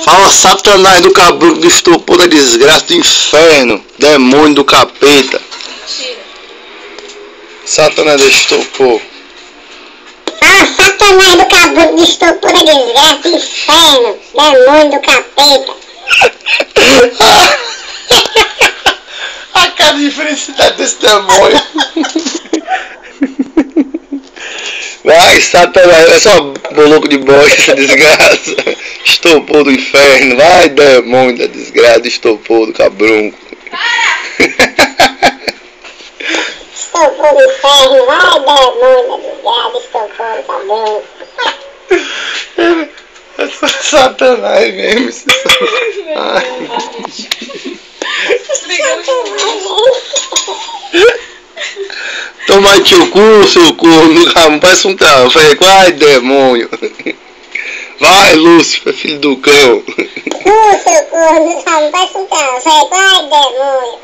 Fala, Satanás do cabrunco, do estupor, da desgraça, do inferno, demônio do capeta. Tira. Satanás do estupor. Fala, Satanás do cabrunco, do estupor, da desgraça, do inferno, demônio do capeta. A cara de felicidade desse demônio. Vai, Satanás, é só boloco de bosta, essa desgraça. Estopor do inferno, vai, demônio da desgraça, estopor do cabrunco. Estopor do inferno, vai, demônio da desgraça, estopor do cabrunco. É só Satanás mesmo. Isso Toma teu cu, seu corno, parece um carro. Falei, vai, demônio. Vai, Lúcifer, filho do cão. Seu corno, parece um carro. Falei, vai, demônio.